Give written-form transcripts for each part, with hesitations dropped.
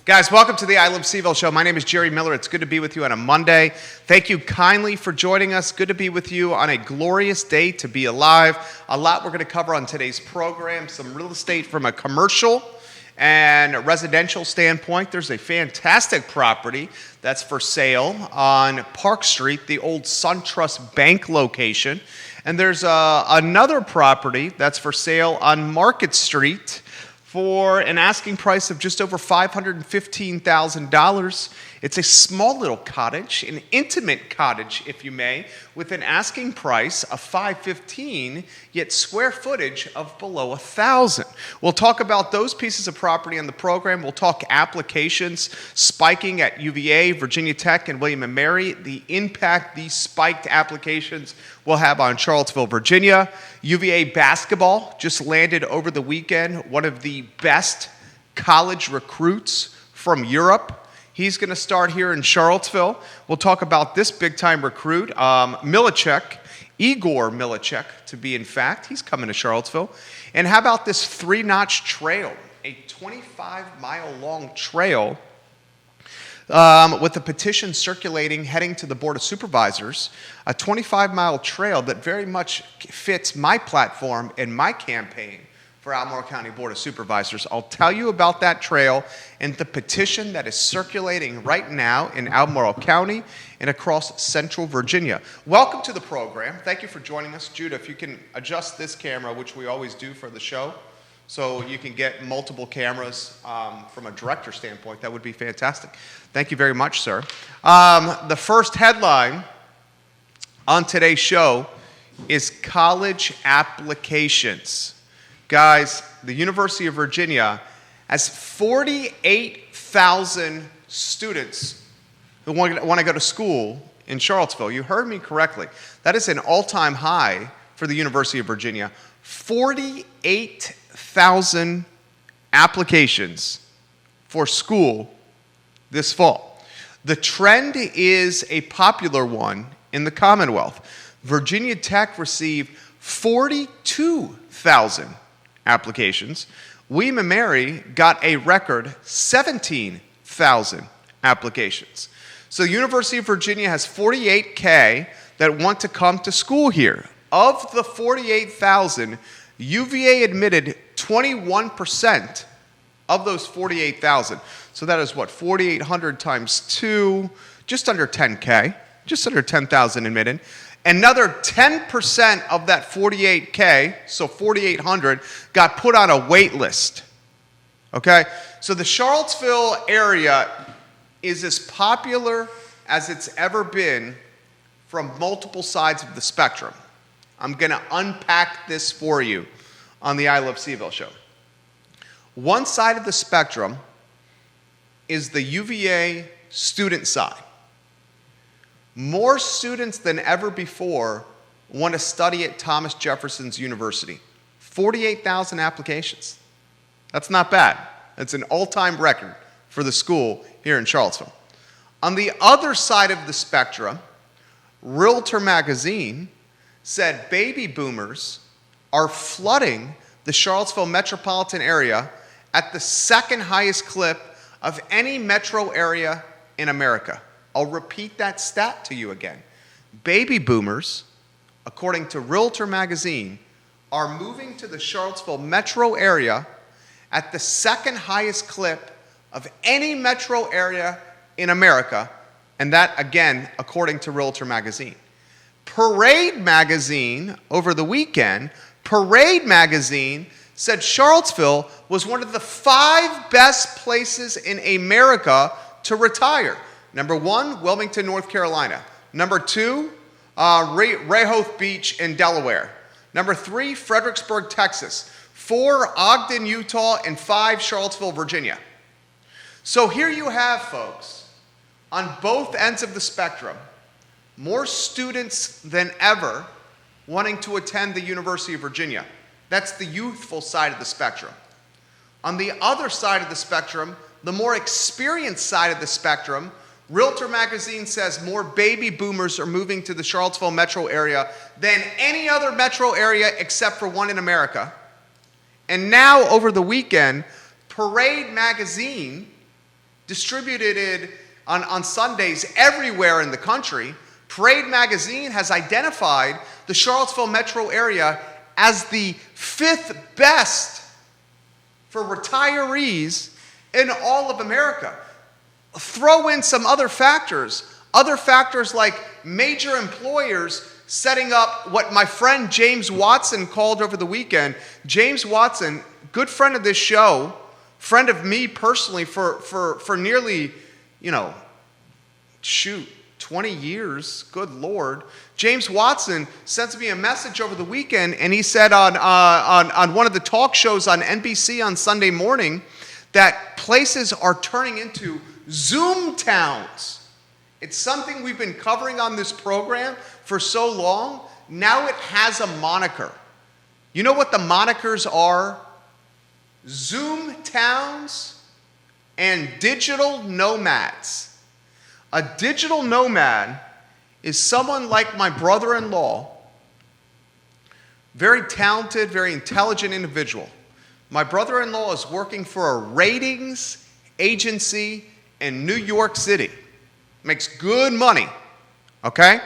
Guys, welcome to the I Love CVille Show. My name is Jerry Miller. It's good to be with you on a Monday. Thank you kindly for joining us. Good to be with you on a glorious day to be alive. A lot we're going to cover on today's program. Some real estate from a commercial and a residential standpoint. There's a fantastic property that's for sale on Park Street, the old SunTrust Bank location. And there's another property that's for sale on Market Street for an asking price of just over $515,000. It's a small little cottage, an intimate cottage, if you may, with an asking price of $515,000, yet square footage of below 1,000. We'll talk about those pieces of property on the program. We'll talk applications spiking at UVA, Virginia Tech, and William & Mary, the impact these spiked applications will have on Charlottesville, Virginia. UVA basketball just landed over the weekend, one of the best college recruits from Europe. He's going to start here in Charlottesville. We'll talk about this big-time recruit, Milacek, Igor Milacek, to be in fact. He's coming to Charlottesville. And how about this three-notch trail, a 25-mile-long trail with a petition circulating heading to the Board of Supervisors, a 25-mile trail that very much fits my platform and my campaign for Albemarle County Board of Supervisors. I'll tell you about that trail and the petition that is circulating right now in Albemarle County and across Central Virginia. Welcome to the program. Thank you for joining us. Judah, if you can adjust this camera, which we always do for the show, so you can get multiple cameras from a director standpoint, that would be fantastic. Thank you very much, sir. The first headline on today's show is college applications. Guys, the University of Virginia has 48,000 students who want to go to school in Charlottesville. You heard me correctly. That is an all-time high for the University of Virginia. 48,000 applications for school this fall. The trend is a popular one in the Commonwealth. Virginia Tech received 42,000 applications. William & Mary got a record 17,000 applications. So the University of Virginia has 48K that want to come to school here. Of the 48,000, UVA admitted 21% of those 48,000. So that is what, 4,800 times 2, just under 10K, just under 10,000 admitted. Another 10% of that 48K, so 4,800, got put on a wait list. Okay? So the Charlottesville area is as popular as it's ever been from multiple sides of the spectrum. I'm going to unpack this for you on the I Love CVille Show. One side of the spectrum is the UVA student side. More students than ever before want to study at Thomas Jefferson's University. 48,000 applications. That's not bad. That's an all-time record for the school here in Charlottesville. On the other side of the spectrum, Realtor magazine said baby boomers are flooding the Charlottesville metropolitan area at the second highest clip of any metro area in America. I'll repeat that stat to you again. Baby boomers, according to Realtor magazine, are moving to the Charlottesville metro area at the second highest clip of any metro area in America, and that, again, according to Realtor magazine. Parade magazine, over the weekend, Parade magazine said Charlottesville was one of the 5 best places in America to retire. Number 1, Wilmington, North Carolina. Number 2, Rehoboth Beach in Delaware. Number 3, Fredericksburg, Texas. 4, Ogden, Utah. And 5, Charlottesville, Virginia. So here you have, folks, on both ends of the spectrum, more students than ever wanting to attend the University of Virginia. That's the youthful side of the spectrum. On the other side of the spectrum, the more experienced side of the spectrum, Realtor magazine says more baby boomers are moving to the Charlottesville metro area than any other metro area except for one in America. And now, over the weekend, Parade magazine distributed it on Sundays everywhere in the country. Parade Magazine has identified the Charlottesville metro area as the 5th best for retirees in all of America. Throw in some other factors like major employers setting up what my friend James Watson called over the weekend. James Watson, good friend of this show, friend of me personally for nearly, 20 years, good Lord. James Watson sent me a message over the weekend, and he said on one of the talk shows on NBC on Sunday morning that places are turning into Zoom towns. It's something we've been covering on this program for so long. Now it has a moniker. You know what the monikers are? Zoom towns and digital nomads. A digital nomad is someone like my brother-in-law, very talented, very intelligent individual. My brother-in-law is working for a ratings agency in New York City. Makes good money, okay?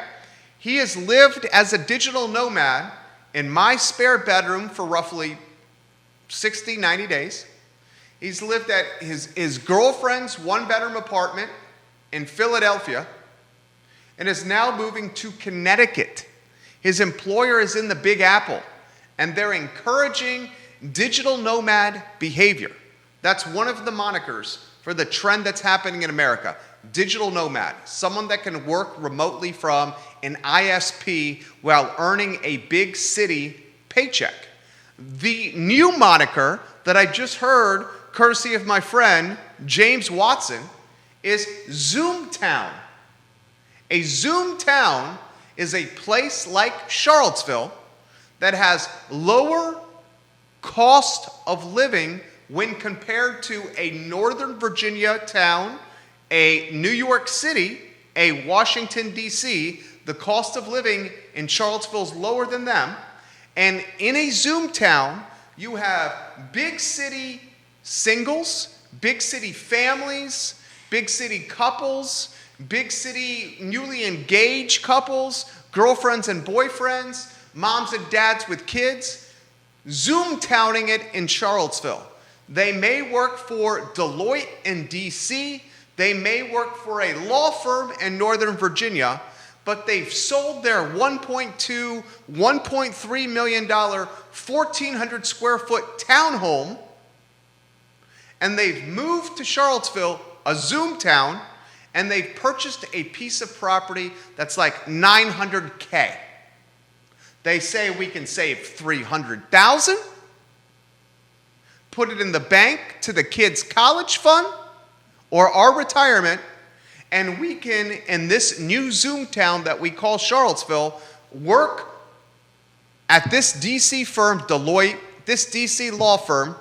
He has lived as a digital nomad in my spare bedroom for roughly 60, 90 days. He's lived at his girlfriend's one-bedroom apartment in Philadelphia and is now moving to Connecticut. His employer is in the Big Apple, and they're encouraging digital nomad behavior. That's one of the monikers for the trend that's happening in America. Digital nomad, someone that can work remotely from an ISP while earning a big city paycheck. The new moniker that I just heard, courtesy of my friend James Watson, is Zoomtown. A Zoomtown is a place like Charlottesville that has lower cost of living when compared to a Northern Virginia town, a New York City, a Washington, D.C. The cost of living in Charlottesville is lower than them. And in a Zoomtown, you have big city singles, big city families, big city couples, big city newly engaged couples, girlfriends and boyfriends, moms and dads with kids, Zoomtowning it in Charlottesville. They may work for Deloitte in D.C., they may work for a law firm in Northern Virginia, but they've sold their $1.2, $1.3 million, 1,400 square foot townhome, and they've moved to Charlottesville, a Zoomtown, and they've purchased a piece of property that's like $900K. They say we can save $300,000, put it in the bank to the kids' college fund or our retirement, and we can, in this new Zoomtown that we call Charlottesville, work at this DC firm, Deloitte, this DC law firm,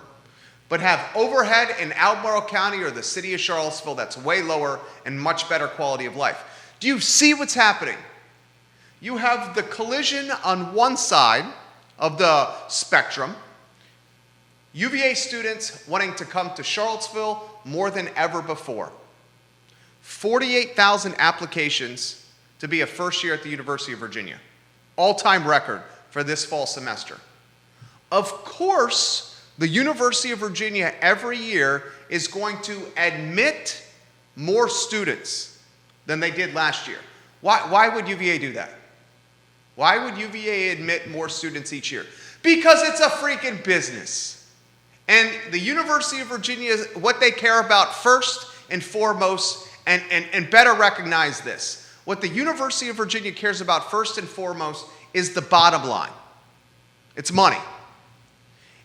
but have overhead in Albemarle County or the city of Charlottesville that's way lower and much better quality of life. Do you see what's happening? You have the collision on one side of the spectrum. UVA students wanting to come to Charlottesville more than ever before. 48,000 applications to be a first year at the University of Virginia. All-time record for this fall semester. Of course, the University of Virginia every year is going to admit more students than they did last year. Why would UVA do that? Why would UVA admit more students each year? Because it's a freaking business. And the University of Virginia, what they care about first and foremost, and better recognize this, what the University of Virginia cares about first and foremost is the bottom line. It's money.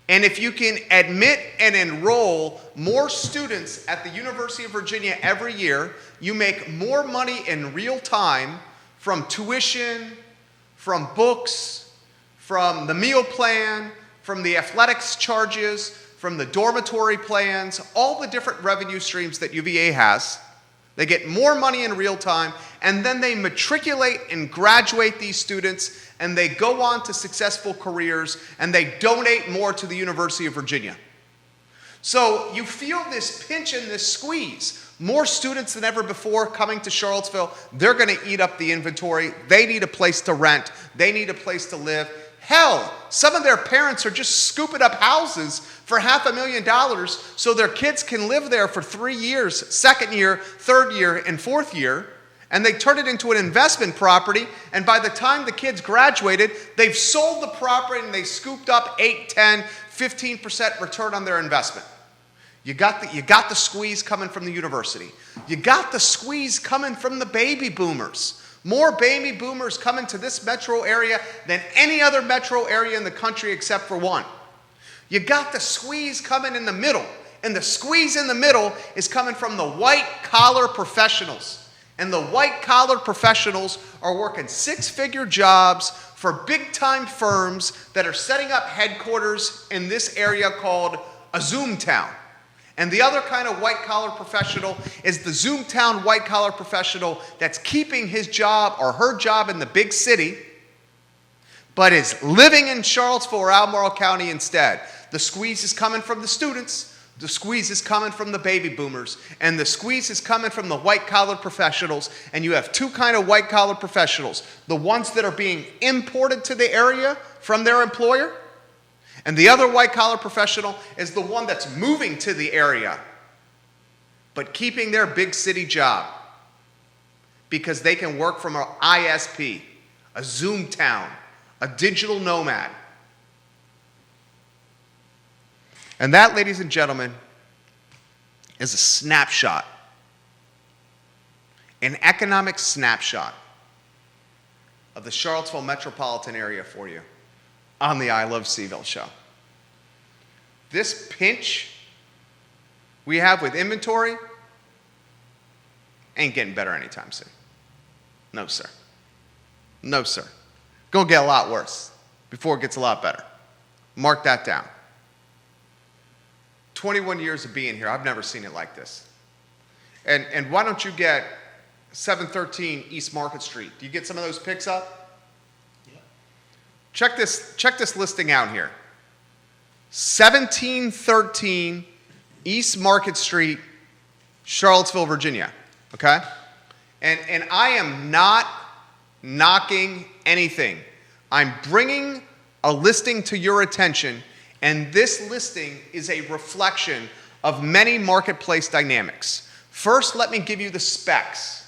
And if you can admit and enroll more students at the University of Virginia every year, you make more money in real time from tuition, from books, from the meal plan, from the athletics charges, from the dormitory plans, all the different revenue streams that UVA has. They get more money in real time, and then they matriculate and graduate these students, and they go on to successful careers, and they donate more to the University of Virginia. So you feel this pinch and this squeeze. More students than ever before coming to Charlottesville. They're going to eat up the inventory. They need a place to rent. They need a place to live. Hell, some of their parents are just scooping up houses for $500,000 so their kids can live there for 3 years, second year, third year, and fourth year. And they turn it into an investment property. And by the time the kids graduated, they've sold the property and they scooped up 8, 10, 15% return on their investment. You got the squeeze coming from the university. You got the squeeze coming from the baby boomers. More baby boomers coming to this metro area than any other metro area in the country except for one. You got the squeeze coming in the middle. And the squeeze in the middle is coming from the white-collar professionals. And the white-collar professionals are working six-figure jobs for big-time firms that are setting up headquarters in this area called a Zoom town. And the other kind of white-collar professional is the Zoomtown white-collar professional that's keeping his job or her job in the big city, but is living in Charlottesville or Albemarle County instead. The squeeze is coming from the students, the squeeze is coming from the baby boomers, and the squeeze is coming from the white-collar professionals. And you have two kind of white-collar professionals: the ones that are being imported to the area from their employer, and the other white-collar professional is the one that's moving to the area, but keeping their big city job because they can work from an ISP, a Zoom town, a digital nomad. And that, ladies and gentlemen, is a snapshot, an economic snapshot of the Charlottesville metropolitan area for you on the I Love CVille Show. This pinch we have with inventory ain't getting better anytime soon. No, sir. No, sir. Gonna get a lot worse before it gets a lot better. Mark that down. 21 years of being here, I've never seen it like this. And why don't you get 713 East Market Street? Do you get some of those pics up? Check this listing out here. 1713 East Market Street, Charlottesville, Virginia. Okay? And I am not knocking anything. I'm bringing a listing to your attention, and this listing is a reflection of many marketplace dynamics. First, let me give you the specs.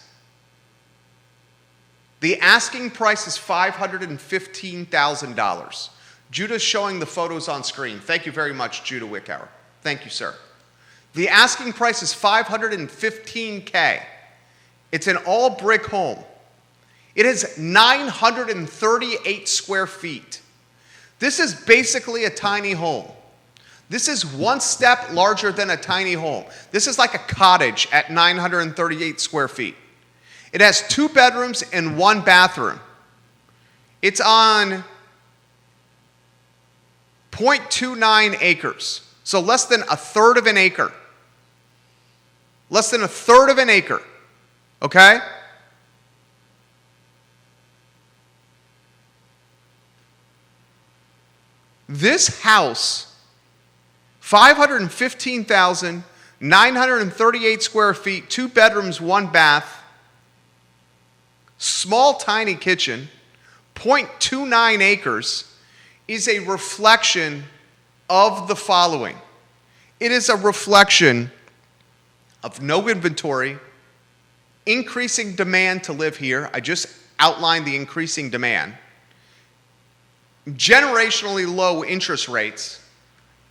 The asking price is $515,000. Judah's showing the photos on screen. Thank you very much, Judah Wickower. Thank you, sir. The asking price is $515K. It's an all-brick home. It is 938 square feet. This is basically a tiny home. This is one step larger than a tiny home. This is like a cottage at 938 square feet. It has 2 bedrooms and 1 bathroom. It's on 0.29 acres, so less than a third of an acre. Less than a third of an acre, okay? This house, 515,938 square feet, 2 bedrooms, 1 bath, small, tiny kitchen, 0.29 acres, is a reflection of the following. It is a reflection of no inventory, increasing demand to live here. I just outlined the increasing demand. Generationally low interest rates,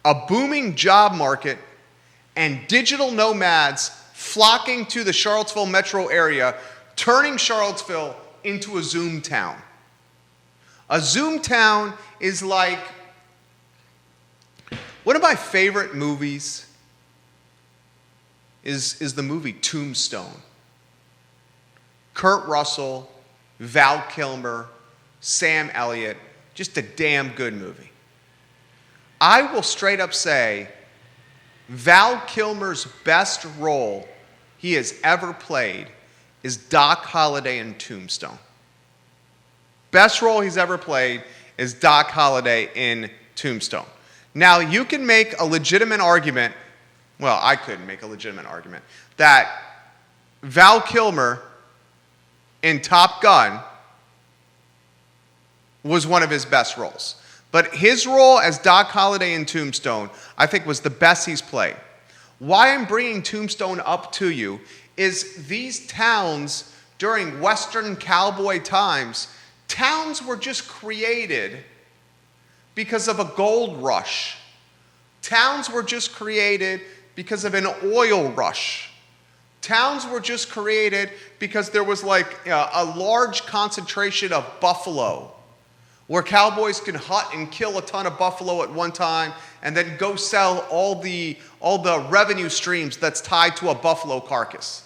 a booming job market, and digital nomads flocking to the Charlottesville metro area, turning Charlottesville into a Zoom town. A Zoom town is like one of my favorite movies is the movie Tombstone. Kurt Russell, Val Kilmer, Sam Elliott, just a damn good movie. I will straight up say Val Kilmer's best role he has ever played is Doc Holliday in Tombstone. Best role he's ever played is Doc Holliday in Tombstone. Now, you can make a legitimate argument well, I couldn't make a legitimate argument, that Val Kilmer in Top Gun was one of his best roles. But his role as Doc Holliday in Tombstone, I think, was the best he's played. Why I'm bringing Tombstone up to you is these towns during Western cowboy times, towns were just created because of a gold rush. Towns were just created because of an oil rush. Towns were just created because there was like a large concentration of buffalo, where cowboys can hunt and kill a ton of buffalo at one time and then go sell all the revenue streams that's tied to a buffalo carcass.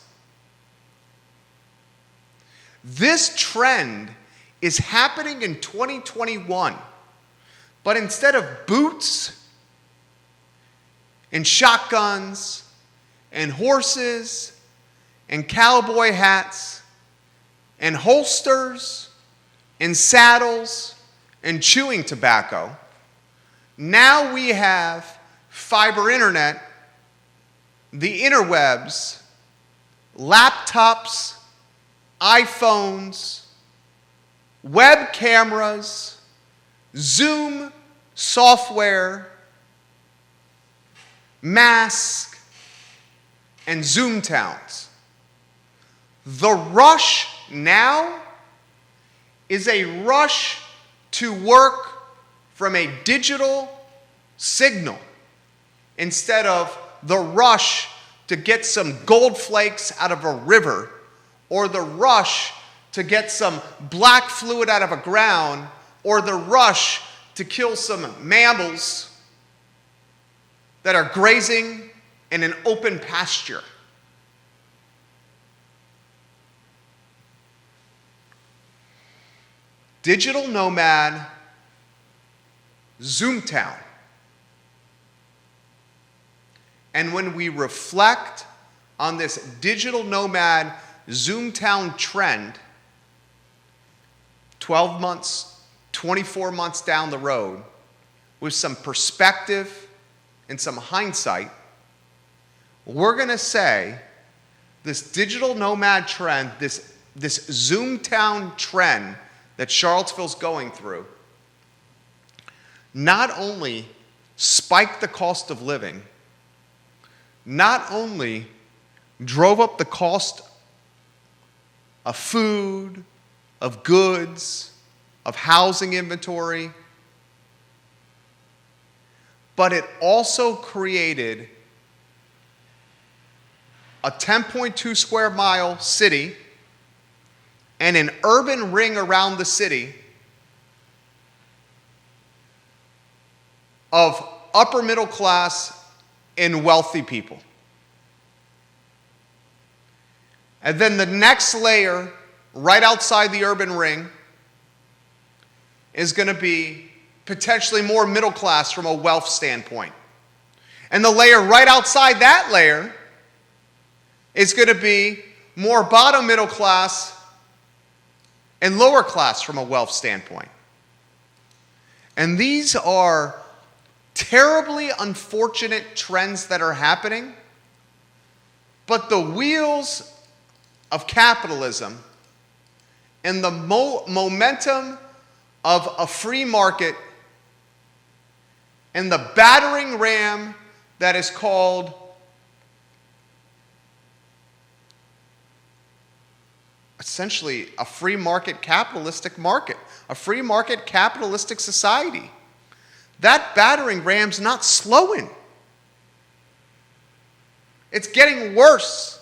This trend is happening in 2021. But instead of boots and shotguns and horses and cowboy hats and holsters and saddles and chewing tobacco, now we have fiber internet, the interwebs, laptops, iPhones, web cameras, Zoom software, masks, and Zoom towns. The rush now is a rush to work from a digital signal instead of the rush to get some gold flakes out of a river or the rush to get some black fluid out of a ground or the rush to kill some mammals that are grazing in an open pasture. Digital nomad, Zoomtown. And when we reflect on this digital nomad, Zoomtown trend, 12 months, 24 months down the road, with some perspective and some hindsight, we're going to say this digital nomad trend, this Zoomtown trend that Charlottesville's going through, not only spiked the cost of living, not only drove up the cost of food, of goods, of housing inventory, but it also created a 10.2 square mile city and an urban ring around the city of upper middle class and wealthy people. And then the next layer, right outside the urban ring, is going to be potentially more middle class from a wealth standpoint. And the layer right outside that layer is going to be more bottom middle class and lower class from a wealth standpoint. And these are terribly unfortunate trends that are happening, but the wheels of capitalism and the momentum of a free market and the battering ram that is called essentially a free market capitalistic market, a free market capitalistic society. That battering ram's not slowing. It's getting worse.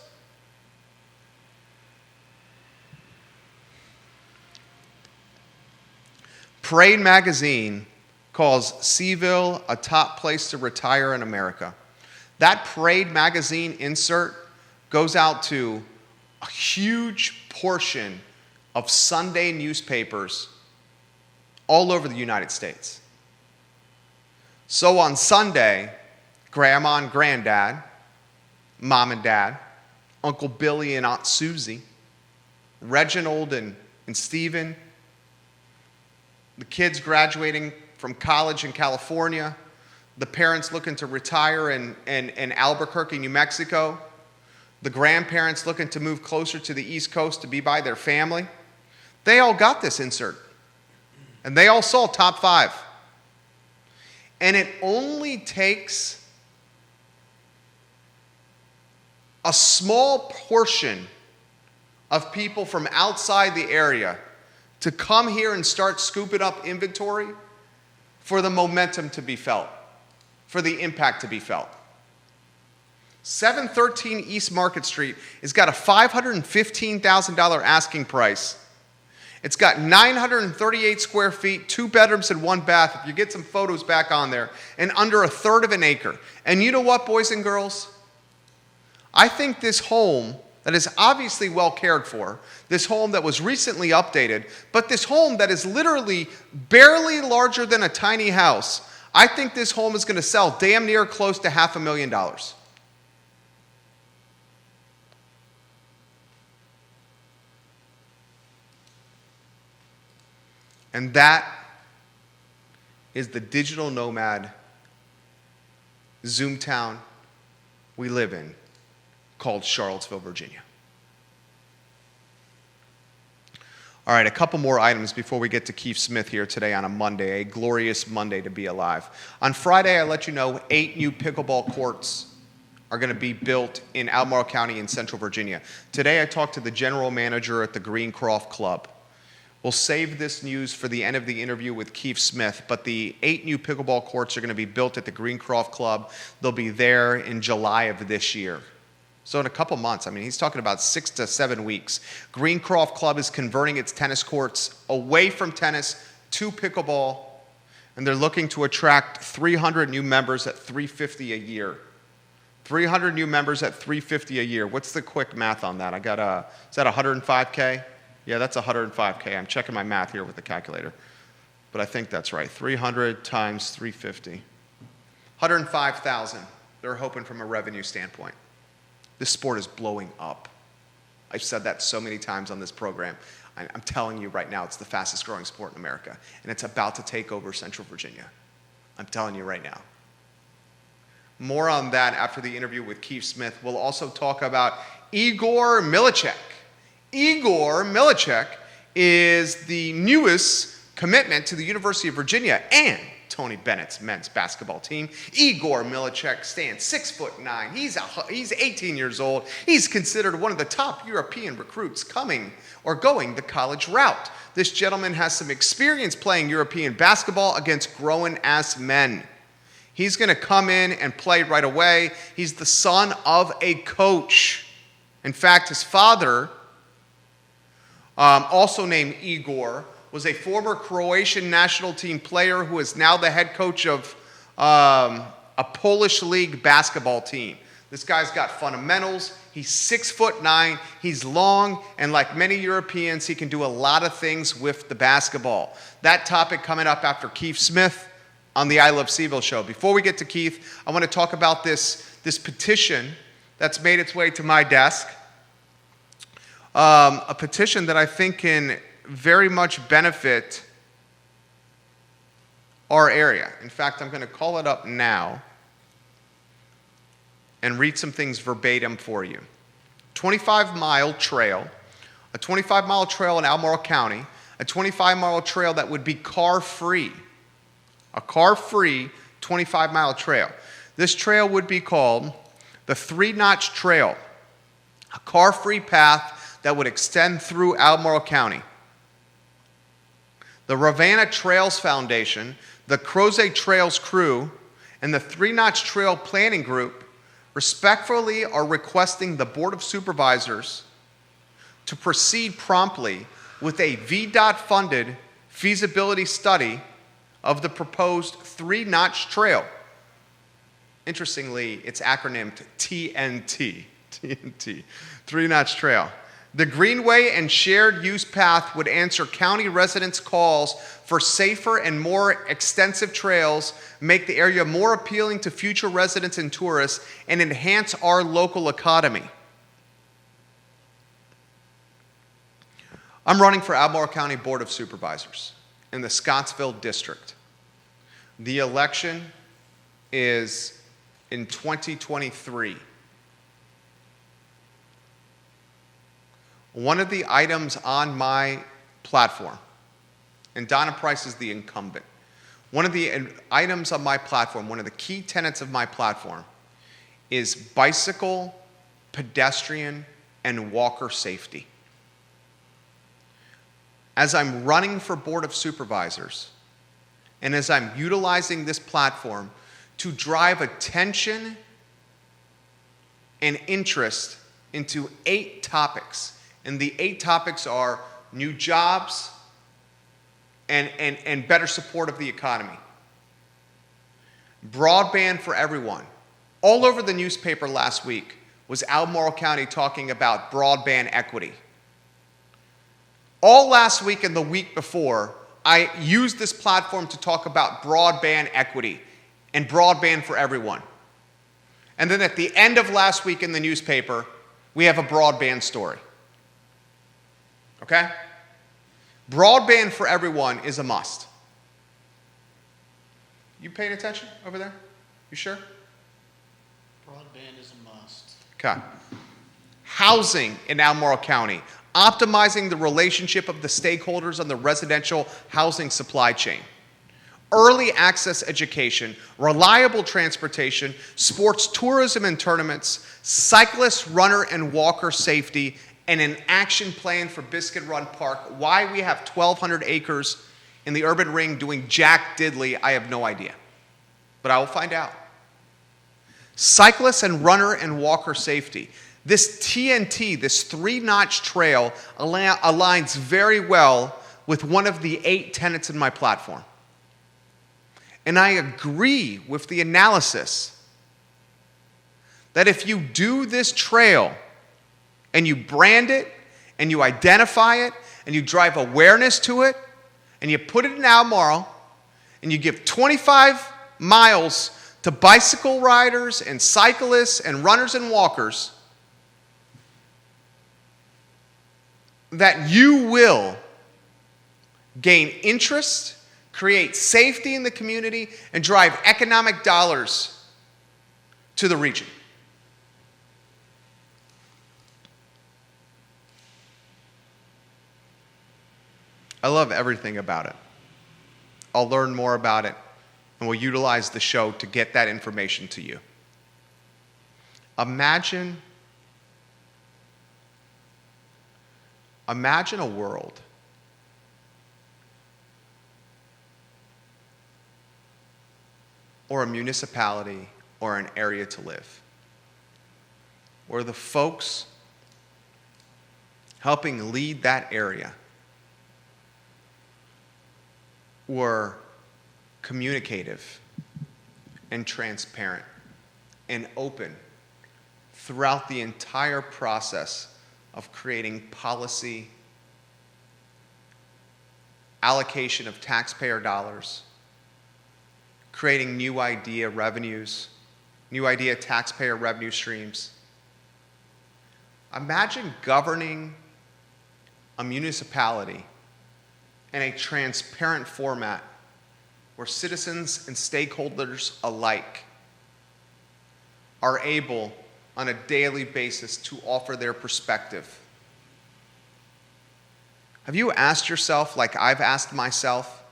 Parade magazine calls CVille a top place to retire in America. That Parade magazine insert goes out to a huge portion of Sunday newspapers all over the United States. So on Sunday, grandma and granddad, mom and dad, Uncle Billy and Aunt Susie, Reginald and Stephen, the kids graduating from college in California, the parents looking to retire in Albuquerque, New Mexico, the grandparents looking to move closer to the East Coast to be by their family. They all got this insert. And they all saw top 5. And it only takes a small portion of people from outside the area to come here and start scooping up inventory for the momentum to be felt, for the impact to be felt. 713 East Market Street has got a $515,000 asking price. It's got 938 square feet, 2 bedrooms and 1 bath, if you get some photos back on there, and under 1/3 of an acre. And you know what, boys and girls? I think this home that is obviously well cared for, this home that was recently updated, but this home that is literally barely larger than a tiny house, I think this home is going to sell damn near close to $500,000. And that is the digital nomad Zoomtown we live in, called Charlottesville, Virginia. All right, a couple more items before we get to Keith Smith here today on a Monday, a glorious Monday to be alive. On Friday, I let you know 8 new pickleball courts are going to be built in Albemarle County in Central Virginia. Today, I talked to the general manager at the Greencroft Club. We'll save this news for the end of the interview with Keith Smith, but the 8 new pickleball courts are going to be built at the Greencroft Club. They'll be there in July of this year. So in a couple months, I mean, he's talking about 6 to 7 weeks. Greencroft Club is converting its tennis courts away from tennis to pickleball, and they're looking to attract 300 new members at $350 a year. 300 new members at $350 a year. What's the quick math on that? Is that 105K? Yeah, that's 105K. I'm checking my math here with the calculator, but I think that's right. 300 times 350. 105,000 they're hoping from a revenue standpoint. This sport is blowing up. I've said that so many times on this program. I'm telling you right now, it's the fastest growing sport in America, and it's about to take over Central Virginia. I'm telling you right now. More on that after the interview with Keith Smith. We'll also talk about Igor Milicek. Igor Milicek is the newest commitment to the University of Virginia and Tony Bennett's men's basketball team. Igor Milicek stands 6'9". He's 18 years old. He's considered one of the top European recruits coming or going the college route. This gentleman has some experience playing European basketball against grown-ass men. He's going to come in and play right away. He's the son of a coach. In fact, his father, also named Igor, was a former Croatian national team player who is now the head coach of a Polish league basketball team. This guy's got fundamentals. He's 6'9". He's long, and like many Europeans, he can do a lot of things with the basketball. That topic coming up after Keith Smith on the I Love CVille Show. Before we get to Keith, I want to talk about this petition that's made its way to my desk. A petition that I think can very much benefit our area. In fact, I'm going to call it up now and read some things verbatim for you. 25-mile trail, a 25-mile trail in Albemarle County, a 25-mile trail that would be car-free, a car-free 25-mile trail. This trail would be called the 3-Notch Trail, a car-free path that would extend through Albemarle County. The Ravenna Trails Foundation, the Crozet Trails crew, and the 3-Notch Trail Planning Group respectfully are requesting the Board of Supervisors to proceed promptly with a VDOT-funded feasibility study of the proposed 3-Notch Trail. Interestingly, it's acronymed TNT, 3-Notch Trail. The Greenway and Shared Use Path would answer county residents' calls for safer and more extensive trails, make the area more appealing to future residents and tourists, and enhance our local economy. I'm running for Albemarle County Board of Supervisors in the Scottsville District. The election is in 2023. One of the items on my platform, and Donna Price is the incumbent, one of the items on my platform, one of the key tenets of my platform is bicycle, pedestrian, and walker safety. As I'm running for Board of Supervisors, and as I'm utilizing this platform to drive attention and interest into 8 topics, and the 8 topics are new jobs and better support of the economy. Broadband for everyone. All over the newspaper last week was Albemarle County talking about broadband equity. All last week and the week before, I used this platform to talk about broadband equity and broadband for everyone. And then at the end of last week in the newspaper, we have a broadband story. Okay? Broadband for everyone is a must. You paying attention over there? You sure? Broadband is a must. Okay. Housing in Albemarle County. Optimizing the relationship of the stakeholders on the residential housing supply chain. Early access education, reliable transportation, sports tourism and tournaments, cyclist, runner, and walker safety, and an action plan for Biscuit Run Park. Why we have 1,200 acres in the urban ring doing jack diddly, I have no idea. But I will find out. Cyclist and runner and walker safety. This TNT, this 3-notch trail, aligns very well with one of the 8 tenets in my platform. And I agree with the analysis that if you do this trail and you brand it and you identify it and you drive awareness to it and you put it in Albemarle and you give 25 miles to bicycle riders and cyclists and runners and walkers, that you will gain interest, create safety in the community, and drive economic dollars to the region. I love everything about it. I'll learn more about it, and we'll utilize the show to get that information to you. Imagine a world or a municipality or an area to live where the folks helping lead that area were communicative and transparent and open throughout the entire process of creating policy, allocation of taxpayer dollars, creating new idea revenues, new idea taxpayer revenue streams. Imagine governing a municipality in a transparent format where citizens and stakeholders alike are able on a daily basis to offer their perspective. Have you asked yourself, like I've asked myself,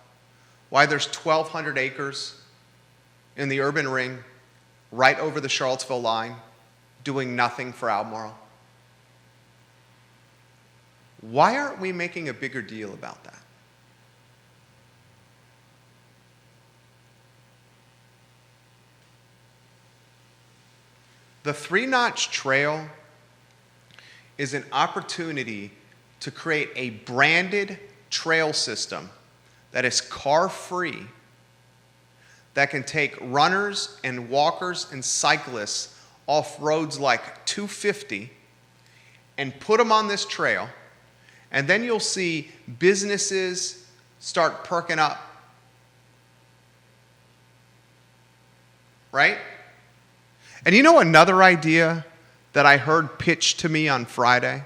why there's 1,200 acres in the urban ring right over the Charlottesville line doing nothing for Albemarle? Why aren't we making a bigger deal about that? The 3-notch trail is an opportunity to create a branded trail system that is car-free, that can take runners and walkers and cyclists off roads like 250 and put them on this trail, and then you'll see businesses start perking up. Right? And you know another idea that I heard pitched to me on Friday?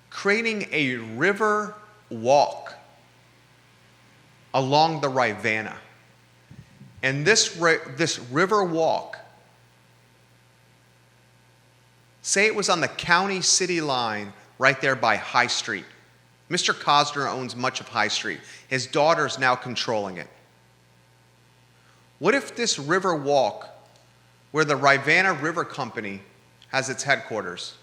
Creating a river walk along the Rivanna. And this river walk, say it was on the county city line right there by High Street. Mr. Cosner owns much of High Street. His daughter's now controlling it. What if this river walk, where the Rivanna River Company has its headquarters,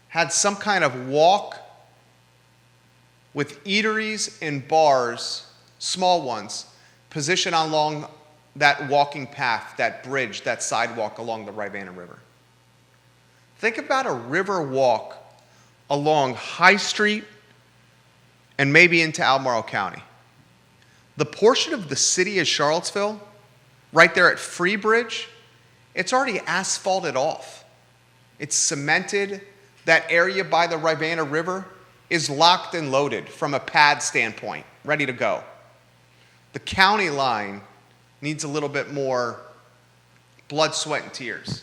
had some kind of walk with eateries and bars, small ones, positioned along that walking path, that bridge, that sidewalk along the Rivanna River? Think about a river walk along High Street and maybe into Albemarle County. The portion of the city of Charlottesville, right there at Freebridge, it's already asphalted off. It's cemented. That area by the Rivanna River is locked and loaded from a pad standpoint, ready to go. The county line needs a little bit more blood, sweat, and tears.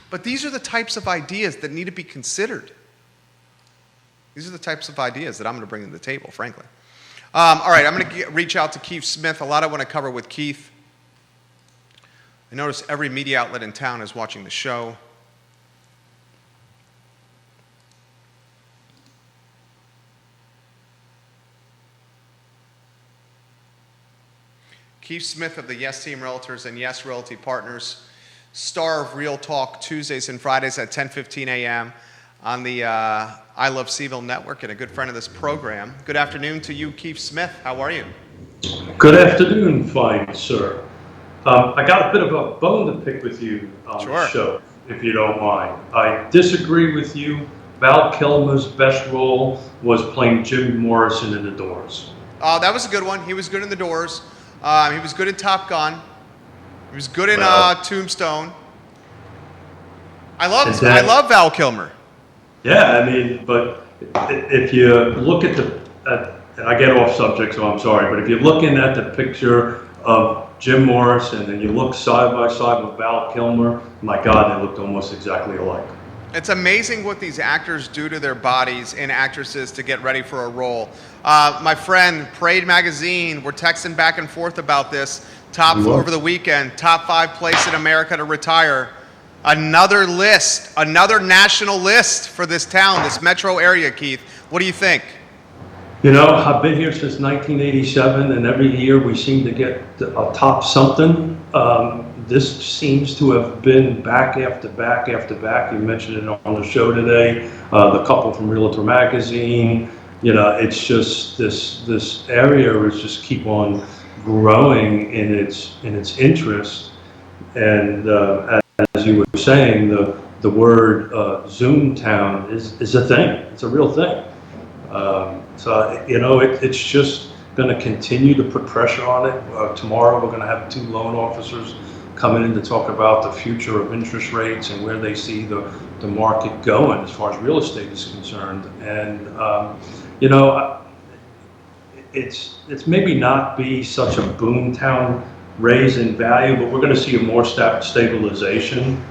But these are the types of ideas that need to be considered. These are the types of ideas that I'm going to bring to the table, frankly. All right, I'm going to reach out to Keith Smith. A lot I want to cover with Keith. I notice every media outlet in town is watching the show. Keith Smith of the Yes Team Realtors and Yes Realty Partners, star of Real Talk Tuesdays and Fridays at 10:15 a.m. on the I Love CVille Network, and a good friend of this program. Good afternoon to you, Keith Smith. How are you? Good afternoon, fine sir. I got a bit of a bone to pick with you on the show, if you don't mind. I disagree with you. Val Kilmer's best role was playing Jim Morrison in The Doors. That was a good one. He was good in The Doors. He was good in Top Gun. He was good in Tombstone. I love Val Kilmer. Yeah, I mean, but if you look at and I get off subject, so I'm sorry, but if you're looking at the picture of Jim Morrison and you look side by side with Val Kilmer, my God, they looked almost exactly alike. It's amazing what these actors do to their bodies and actresses to get ready for a role. My friend, Parade Magazine, we're texting back and forth about this. Over the weekend, top 5 place in America to retire. Another list, another national list for this town, this metro area, Keith. What do you think? You know, I've been here since 1987, and every year we seem to get a top something. This seems to have been back after back after back. You mentioned it on the show today. The couple from Realtor Magazine. You know, it's just this area is just keep on growing in its interest. And as you were saying, the word Zoomtown is a thing. It's a real thing. So you know, it's just going to continue to put pressure on it. Tomorrow we're going to have 2 loan officers coming in to talk about the future of interest rates and where they see the market going as far as real estate is concerned. And you know, it's maybe not be such a boom town raise in value, but we're going to see a more stabilization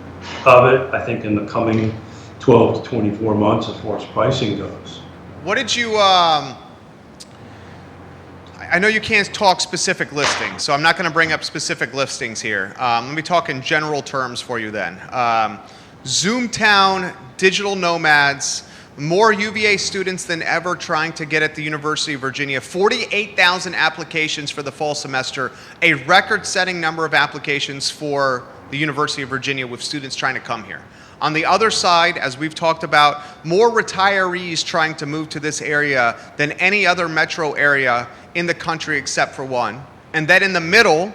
of it, I think, in the coming 12 to 24 months as far as pricing goes. What did you, I know you can't talk specific listings, so I'm not going to bring up specific listings here. Let me talk in general terms for you then. Zoomtown, digital nomads, more UVA students than ever trying to get at the University of Virginia. 48,000 applications for the fall semester, a record-setting number of applications for the University of Virginia with students trying to come here. On the other side, as we've talked about, more retirees trying to move to this area than any other metro area in the country except for one. And then in the middle,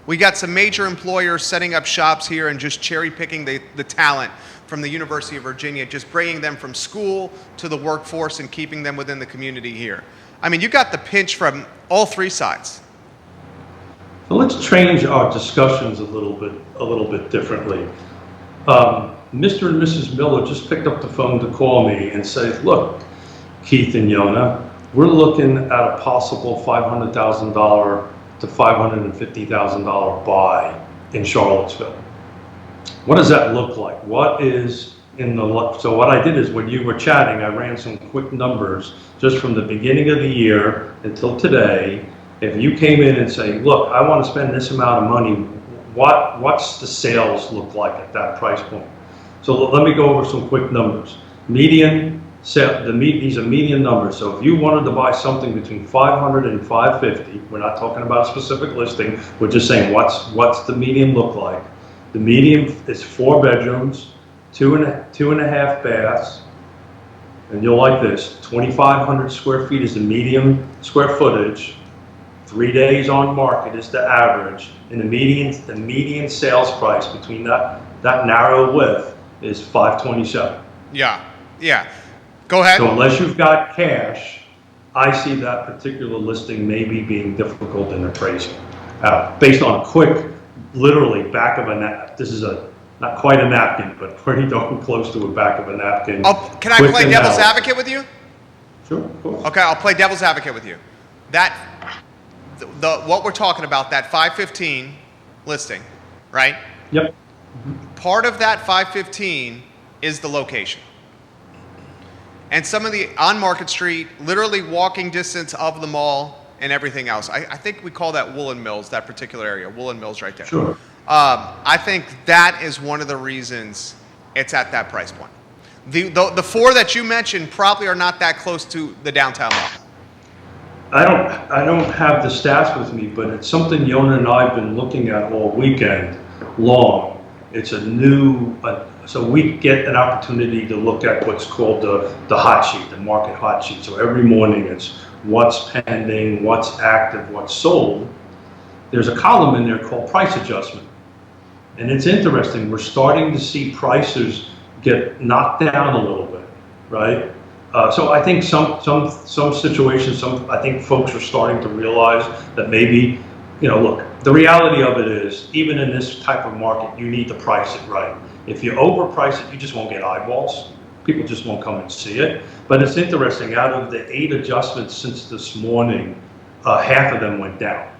we got some major employers setting up shops here and just cherry picking the talent from the University of Virginia, just bringing them from school to the workforce and keeping them within the community here. I mean, you got the pinch from all 3 sides. So let's change our discussions a little bit differently. Mr. and Mrs. Miller just picked up the phone to call me and say, look, Keith and Yona, we're looking at a possible $500,000 to $550,000 buy in Charlottesville. What does that look like? What is So what I did is when you were chatting, I ran some quick numbers just from the beginning of the year until today. If you came in and say, look, I want to spend this amount of money, what's the sales look like at that price point? So let me go over some quick numbers. Median sale, these are median numbers. So if you wanted to buy something between 500 and 550, we're not talking about a specific listing, we're just saying what's the median look like. The median is 4 bedrooms, two and a half baths, and you'll like this, 2,500 square feet is the median square footage, 3 days on market is the average, and the median sales price between that narrow width is 527. Yeah. Go ahead. So unless you've got cash, I see that particular listing maybe being difficult in appraising. Based on a quick, literally back of a napkin. This is not quite a napkin, but pretty darn close to a back of a napkin. Can I play devil's advocate with you? Sure, of course. Okay, I'll play devil's advocate with you. What we're talking about, that 515 listing, right? Yep. Part of that 515 is the location. And some of the on-market street, literally walking distance of the mall and everything else. I think we call that Woolen Mills, that particular area. Woolen Mills right there. Sure. I think that is one of the reasons it's at that price point. The 4 that you mentioned probably are not that close to the downtown mall. I don't have the stats with me, but it's something Yona and I have been looking at all weekend long. It's so we get an opportunity to look at what's called the hot sheet, the market hot sheet. So every morning it's what's pending, what's active, what's sold. There's a column in there called price adjustment. And it's interesting, we're starting to see prices get knocked down a little bit, right? So I think some situations, I think folks are starting to realize that maybe, look, the reality of it is, even in this type of market, you need to price it right. If you overprice it, you just won't get eyeballs. People just won't come and see it. But it's interesting, out of the 8 adjustments since this morning, half of them went down.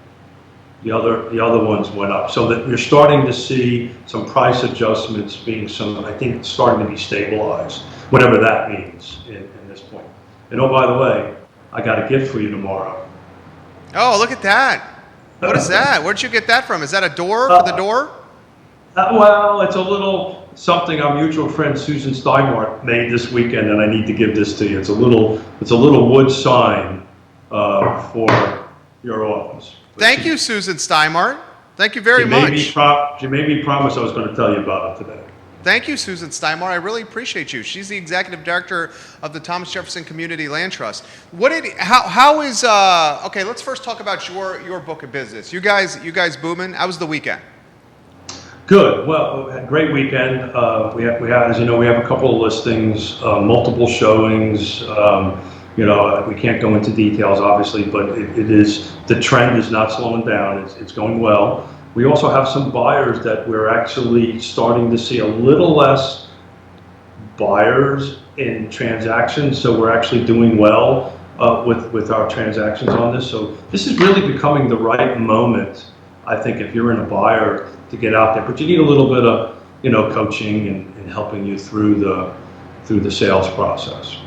The other ones went up. So that you're starting to see some price adjustments being I think, starting to be stabilized, whatever that means in this point. And oh, by the way, I got a gift for you tomorrow. Oh, look at that. What is that? Where'd you get that from? Is that a door for the door? Well, it's a little something our mutual friend Susan Steinmart made this weekend, and I need to give this to you. It's a little wood sign for your office. Thank you, Susan Steinmart. Thank you very much. She made me promise I was going to tell you about it today. Thank you, Susan Steinmart. I really appreciate you. She's the executive director of the Thomas Jefferson Community Land Trust. How is okay, let's first talk about your book of business. You guys booming? How was the weekend? Good. Well, we had a great weekend. We have, as you know, we have a couple of listings, multiple showings. We can't go into details, obviously, but the trend is not slowing down. It's going well. We also have some buyers that we're actually starting to see a little less buyers in transactions. So we're actually doing well with our transactions on this. So this is really becoming the right moment, I think, if you're in a buyer, to get out there. But you need a little bit of coaching and helping you through the sales process.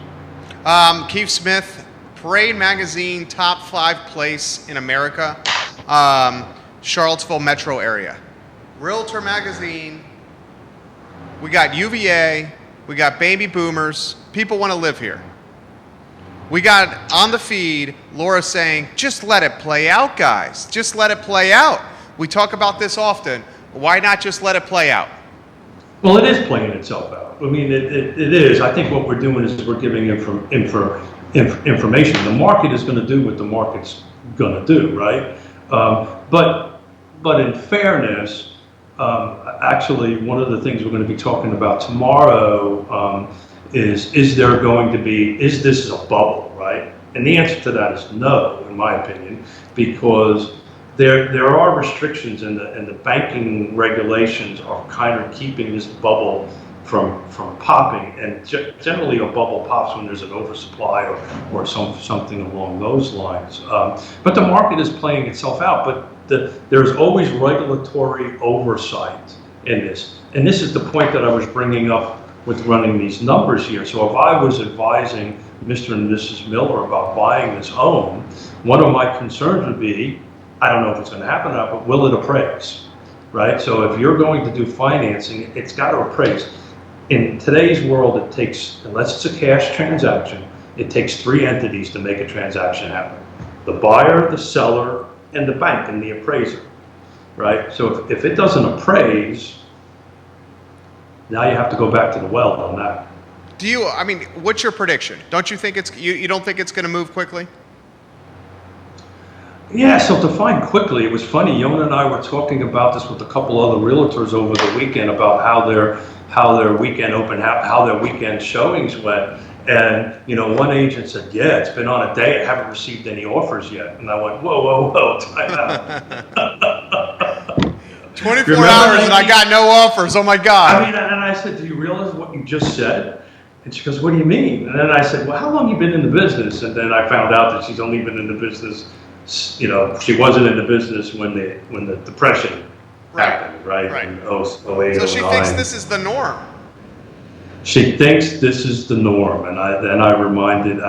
Keith Smith, Parade Magazine, top 5 place in America, Charlottesville metro area. Realtor Magazine, we got UVA, we got baby boomers, people want to live here. We got on the feed, Laura saying, just let it play out, guys. Just let it play out. We talk about this often. Why not just let it play out? Well, it is playing itself out. I mean, it is. I think what we're doing is we're giving information. The market is going to do what the market's going to do, right? But in fairness, actually, one of the things we're going to be talking about tomorrow is this a bubble, right? And the answer to that is no, in my opinion, because there are restrictions and the banking regulations are kind of keeping this bubble from popping, and generally a bubble pops when there's an oversupply or something along those lines. But the market is playing itself out, but there's always regulatory oversight in this. And this is the point that I was bringing up with running these numbers here. So if I was advising Mr. and Mrs. Miller about buying this home, one of my concerns would be, I don't know if it's going to happen or not, but will it appraise, right? So if you're going to do financing, it's got to appraise. In today's world, it takes, unless it's a cash transaction, it takes 3 entities to make a transaction happen. The buyer, the seller, and the bank and the appraiser, right? So if it doesn't appraise, now you have to go back to the well on that. What's your prediction? Don't you think you don't think it's going to move quickly? Yeah, so define quickly. It was funny, Yona and I were talking about this with a couple other realtors over the weekend about how their weekend showings went. And, one agent said, yeah, it's been on a day, I haven't received any offers yet. And I went, whoa, time out. 24 hours and I got no offers, oh my God. And I said, do you realize what you just said? And she goes, what do you mean? And then I said, well, how long have you been in the business? And then I found out that she's only been in the business, she wasn't in the business when the depression happened, right? In 08, so she thinks this is the norm. She thinks this is the norm, and I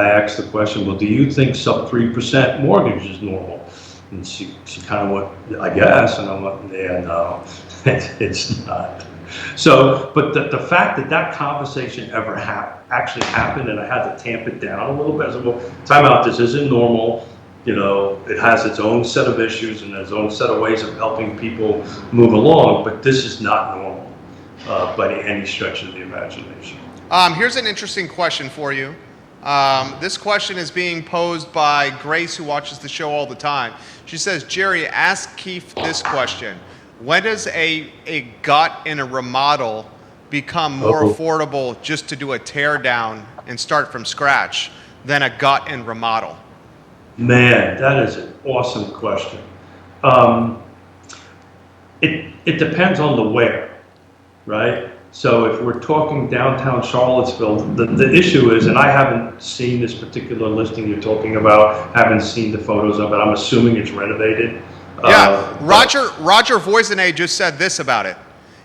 asked the question, well, do you think sub 3% mortgage is normal? And she kind of went, I guess, and I'm like, yeah, no, it's not. So, but the fact that conversation ever actually happened, and I had to tamp it down a little bit. I said, well, time out, this isn't normal. It has its own set of issues and its own set of ways of helping people move along, but this is not normal. By any stretch of the imagination. Here's an interesting question for you. This question is being posed by Grace, who watches the show all the time. She says, Jerry, ask Keith this question. When does a gut in a remodel become more affordable just to do a tear down and start from scratch than a gut and remodel? Man, that is an awesome question. It depends on the where. Right? So if we're talking downtown Charlottesville, the issue is, and I haven't seen this particular listing you're talking about, haven't seen the photos of it, I'm assuming it's renovated. Yeah, Roger Voisinay just said this about it.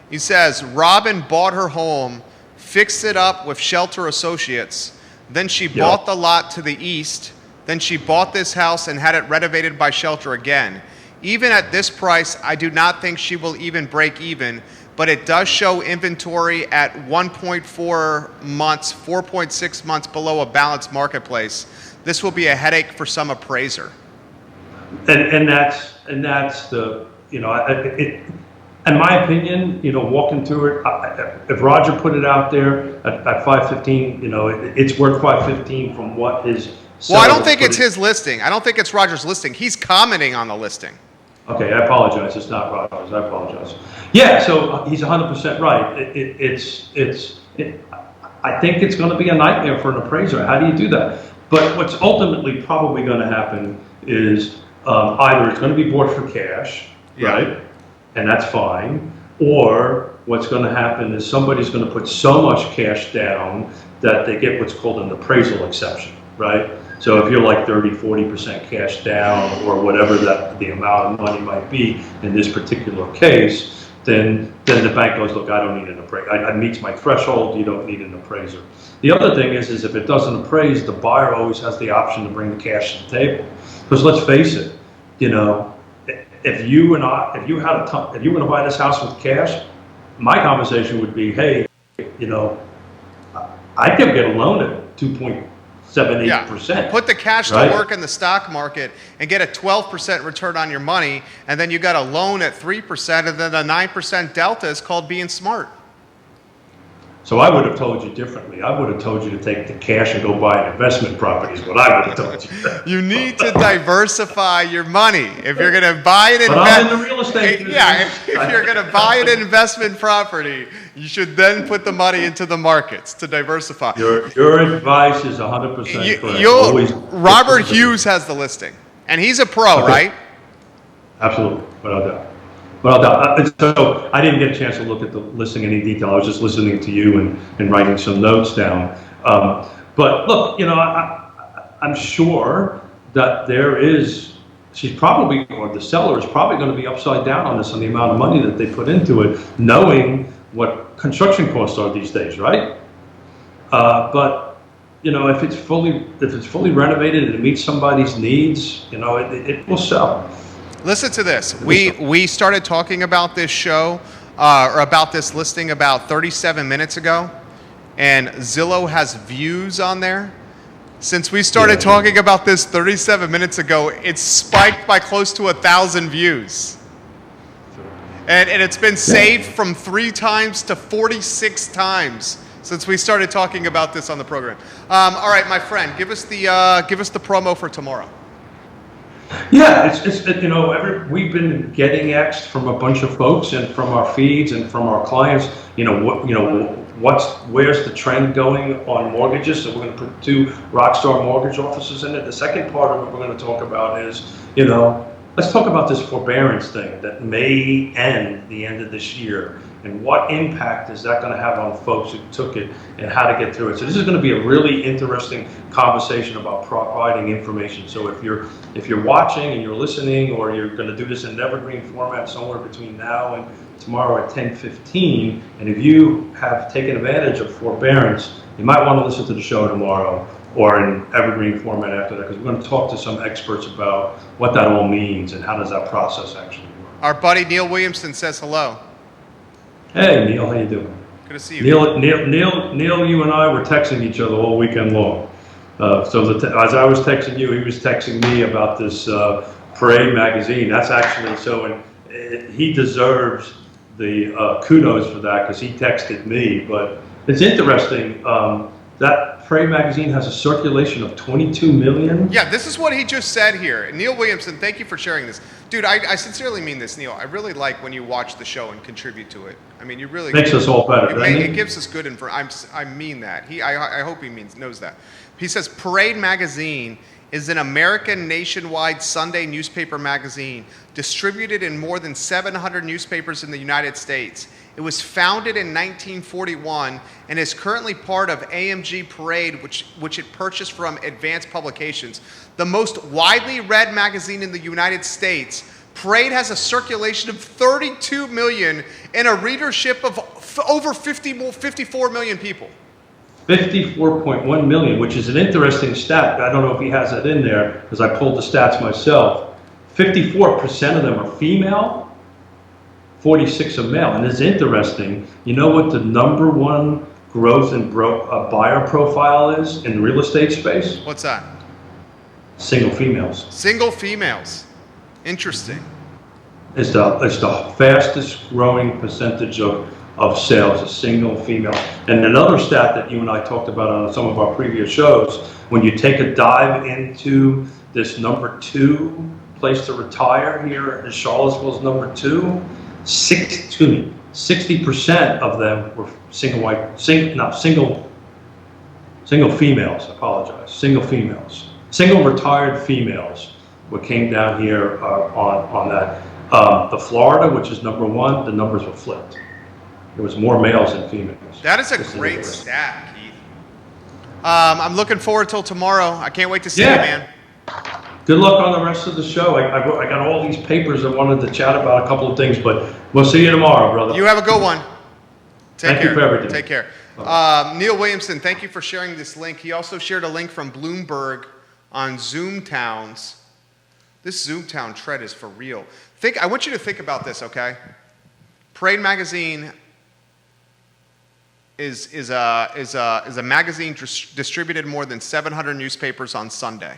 He says, Robin bought her home, fixed it up with Shelter Associates, then she bought the lot to the east, then she bought this house and had it renovated by Shelter again. Even at this price, I do not think she will even break even, but it does show inventory at 1.4 months, 4.6 months below a balanced marketplace. This will be a headache for some appraiser. And that's the, in my opinion, walking through it, if Roger put it out there at 515, it's worth 515 from what his. Well, I don't think it's his listing. I don't think it's Roger's listing. He's commenting on the listing. Okay, I apologize. It's not Rogers. I apologize. Yeah, so he's 100% right. I think it's going to be a nightmare for an appraiser. How do you do that? But what's ultimately probably going to happen is either it's going to be bought for cash, right? And that's fine. Or what's going to happen is somebody's going to put so much cash down that they get what's called an appraisal exception, right? So if you're like 30-40% cash down or whatever the amount of money might be in this particular case, then the bank goes, look, I don't need an appraiser. It meets my threshold, you don't need an appraiser. The other thing is if it doesn't appraise, the buyer always has the option to bring the cash to the table. Because let's face it, if you were to buy this house with cash, my conversation would be, hey, I could get a loan at 2.78%. Put the cash to work in the stock market and get a 12% return on your money, and then you got a loan at 3%, and then a 9% delta is called being smart. So I would have told you differently. I would have told you to take the cash and go buy an investment property is what I would have told you. You need to diversify your money. If you're going to buy an But I'm in the real estate business. Yeah, if you're going to buy an investment property, you should then put the money into the markets to diversify. Your advice is 100% correct. Robert Hughes has the listing, and he's a pro, right? Absolutely, without doubt. So I didn't get a chance to look at the listing in any detail. I was just listening to you and writing some notes down. But look, I'm sure that she's probably, or the seller is probably going to be upside down on this, on the amount of money that they put into it, knowing what construction costs are these days, right? But you know, if it's fully renovated and it meets somebody's needs, you know, it will sell. Listen to this. We started talking about this show or about this listing about 37 minutes ago, and Zillow has views on there. Since we started talking about this 37 minutes ago, it's spiked by close to 1,000 views. And it's been saved from 3 times to 46 times since we started talking about this on the program. All right, my friend, give us the promo for tomorrow. Yeah, it's you know, we've been getting asked from a bunch of folks and from our feeds and from our clients, where's the trend going on mortgages? So we're going to put 2 rockstar mortgage officers in it. The second part of what we're going to talk about is, you know, let's talk about this forbearance thing that may end the end of this year, and what impact is that going to have on folks who took it and how to get through it. So this is going to be a really interesting conversation about providing information. So if you're watching and you're listening, or you're going to do this in an evergreen format somewhere between now and tomorrow at 10:15, and if you have taken advantage of forbearance, you might want to listen to the show tomorrow or in evergreen format after that, because we're going to talk to some experts about what that all means and how does that process actually work. Our buddy Neil Williamson says hello. Hey Neil, how you doing? Good to see you. Neil, you and I were texting each other all weekend long. As I was texting you, he was texting me about this Parade magazine. That's actually so, and he deserves the kudos for that because he texted me. But it's interesting. That Parade magazine has a circulation of 22 million. Yeah, this is what he just said here. Neil Williamson, thank you for sharing this. Dude, I sincerely mean this, Neil. I really like when you watch the show and contribute to it. I mean, you really makes us all better. It gives us good information. I mean that. I hope he knows that. He says Parade magazine is an American nationwide Sunday newspaper magazine distributed in more than 700 newspapers in the United States. It was founded in 1941 and is currently part of AMG Parade, which it purchased from Advanced Publications, the most widely read magazine in the United States. Parade has a circulation of 32 million and a readership of over 54 million people. 54.1 million, which is an interesting stat. I don't know if he has that in there because I pulled the stats myself. 54% of them are female, 46 are male. And it's interesting. You know what the number one growth in buyer profile is in the real estate space? What's that? Single females. Single females. Interesting. It's the fastest growing percentage of sales, a single female. And another stat that you and I talked about on some of our previous shows, when you take a dive into this number 2 place to retire here in Charlottesville's number 2, 60% of them were single females, single females. Single retired females what came down here on that. The Florida, which is number 1, the numbers were flipped. There was more males than females. That is a great stat, Keith. I'm looking forward till tomorrow. I can't wait to see you, man. Good luck on the rest of the show. I got all these papers. I wanted to chat about a couple of things, but we'll see you tomorrow, brother. You have a good one. Thank you for everything. Take care. Neil Williamson, thank you for sharing this link. He also shared a link from Bloomberg on Zoomtowns. This Zoomtown trend is for real. I want you to think about this, okay? Parade magazine is a magazine distributed in more than 700 newspapers on Sunday.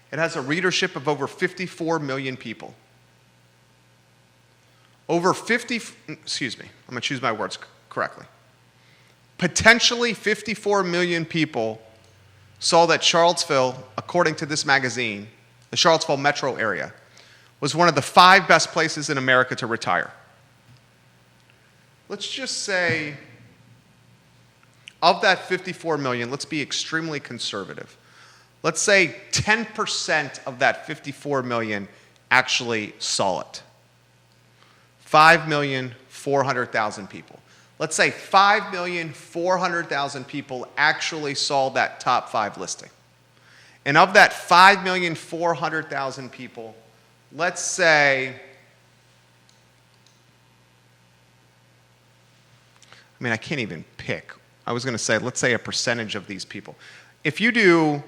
It has a readership of over 54 million people. I'm going to choose my words correctly. Potentially 54 million people saw that Charlottesville, according to this magazine, the Charlottesville metro area, was one of the 5 best places in America to retire. Let's just say, of that 54 million, let's be extremely conservative. Let's say 10% of that 54 million actually saw it. 5,400,000 people. Let's say 5,400,000 people actually saw that top 5 listing. And of that 5,400,000 people, let's say I mean, I can't even pick. I was going to say, let's say a percentage of these people. If you do,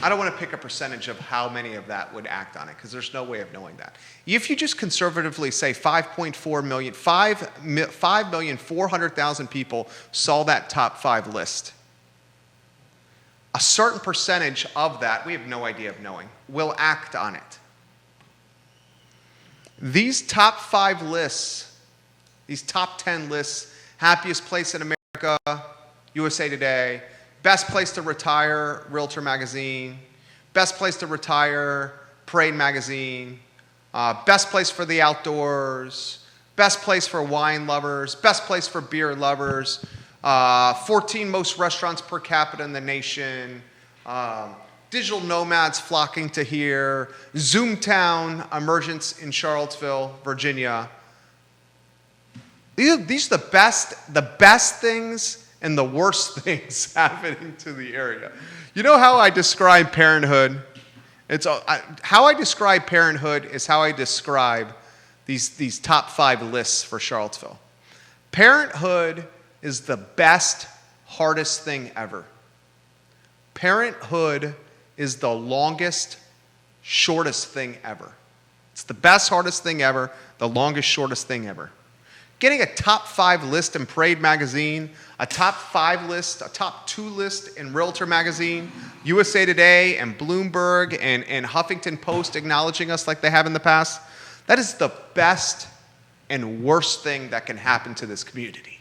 I don't want to pick a percentage of how many of that would act on it, because there's no way of knowing that. If you just conservatively say 5.4 million, 5,400,000 people saw that top 5 list, a certain percentage of that, we have no idea of knowing, will act on it. These top 5 lists, these top 10 lists, happiest place in America, USA Today, best place to retire, Realtor Magazine, best place to retire, Parade Magazine, best place for the outdoors, best place for wine lovers, best place for beer lovers, 14 most restaurants per capita in the nation, digital nomads flocking to here, Zoomtown emergence in Charlottesville, Virginia. These are the best things and the worst things happening to the area. You know how I describe parenthood? How I describe parenthood is how I describe these top 5 lists for Charlottesville. Parenthood is the best, hardest thing ever. Parenthood is the longest, shortest thing ever. It's the best, hardest thing ever, the longest, shortest thing ever. Getting a top 5 list in Parade Magazine, a top 5 list, a top 2 list in Realtor Magazine, USA Today and Bloomberg and Huffington Post acknowledging us like they have in the past, that is the best and worst thing that can happen to this community.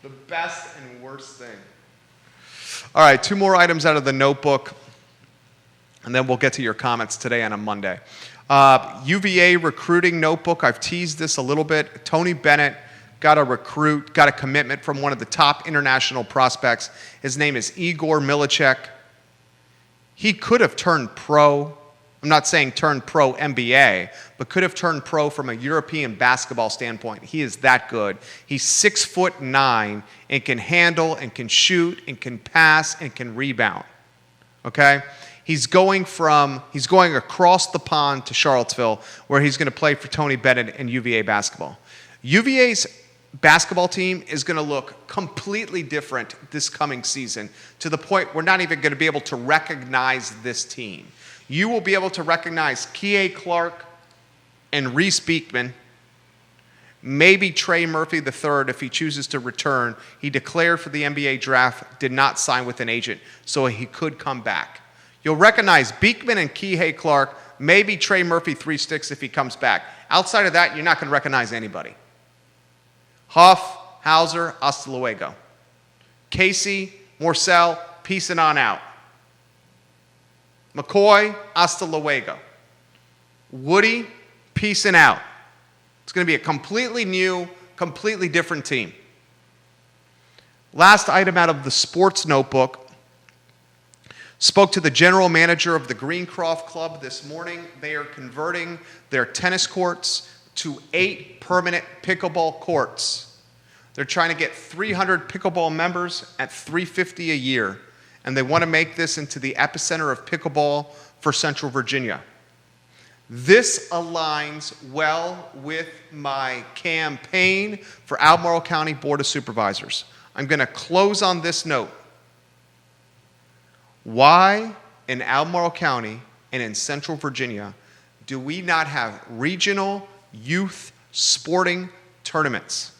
The best and worst thing. All right, 2 more items out of the notebook, and then we'll get to your comments today on a Monday. UVA recruiting notebook. I've teased this a little bit. Tony Bennett got a commitment from one of the top international prospects. His name is Igor Milicek. He could have turned pro. I'm not saying turned pro NBA, but could have turned pro from a European basketball standpoint. He is that good. He's 6'9" and can handle and can shoot and can pass and can rebound. Okay? He's going across the pond to Charlottesville, where he's going to play for Tony Bennett and UVA basketball. UVA's basketball team is going to look completely different this coming season, to the point we're not even going to be able to recognize this team. You will be able to recognize Kihei Clark and Reese Beekman, maybe Trey Murphy III if he chooses to return. He declared for the NBA draft, did not sign with an agent, so he could come back. You'll recognize Beekman and Kihei Clark, maybe Trey Murphy 3 sticks if he comes back. Outside of that, you're not going to recognize anybody. Huff, Hauser, hasta luego. Casey, Morcell, peace and on out. McCoy, hasta luego. Woody, peace and out. It's going to be a completely new, completely different team. Last item out of the sports notebook. Spoke to the general manager of the Greencroft Club this morning. They are converting their tennis courts to 8 permanent pickleball courts. They're trying to get 300 pickleball members at $350 a year, and they want to make this into the epicenter of pickleball for Central Virginia. This aligns well with my campaign for Albemarle County Board of Supervisors. I'm going to close on this note. Why in Albemarle County and in Central Virginia do we not have regional youth sporting tournaments?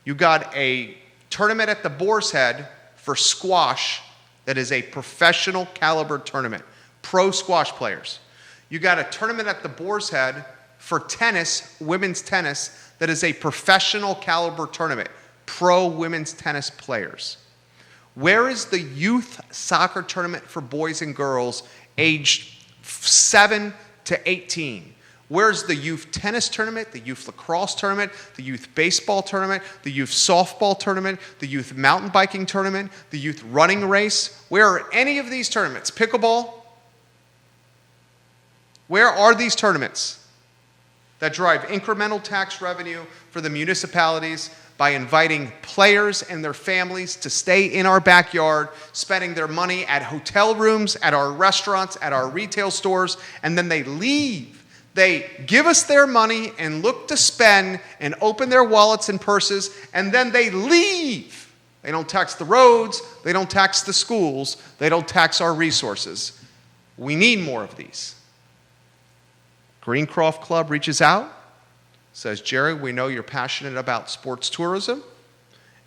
You got a tournament at the Boar's Head for squash that is a professional caliber tournament, pro squash players. You got a tournament at the Boar's Head for tennis, women's tennis, that is a professional caliber tournament, pro women's tennis players. Where is the youth soccer tournament for boys and girls aged 7 to 18? Where's the youth tennis tournament, the youth lacrosse tournament, the youth baseball tournament, the youth softball tournament, the youth mountain biking tournament, the youth running race? Where are any of these tournaments? Pickleball? Where are these tournaments that drive incremental tax revenue for the municipalities, by inviting players and their families to stay in our backyard, spending their money at hotel rooms, at our restaurants, at our retail stores, and then they leave. They give us their money and look to spend and open their wallets and purses, and then they leave. They don't tax the roads, they don't tax the schools, they don't tax our resources. We need more of these. Greencroft Club reaches out, says, Jerry, we know you're passionate about sports tourism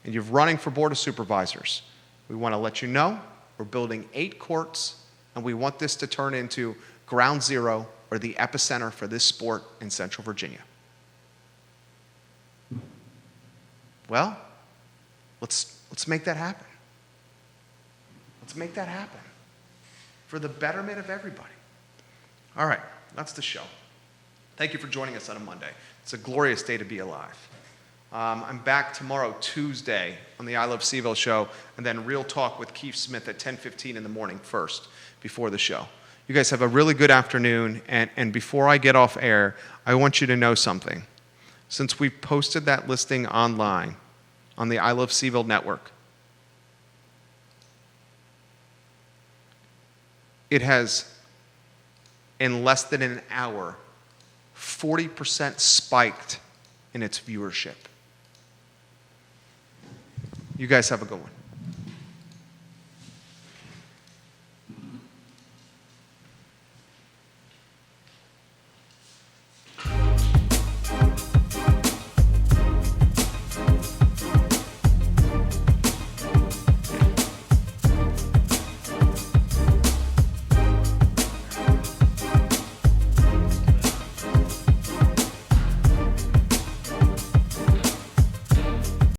and you're running for Board of Supervisors. We want to let you know we're building 8 courts and we want this to turn into ground zero or the epicenter for this sport in Central Virginia. Well, let's make that happen. Let's make that happen for the betterment of everybody. All right, that's the show. Thank you for joining us on a Monday. It's a glorious day to be alive. I'm back tomorrow, Tuesday, on the I Love CVille Show, and then Real Talk with Keith Smith at 10:15 in the morning first, before the show. You guys have a really good afternoon, and before I get off air, I want you to know something. Since we've posted that listing online on the I Love CVille Network, it has, in less than an hour, 40% spiked in its viewership. You guys have a good one.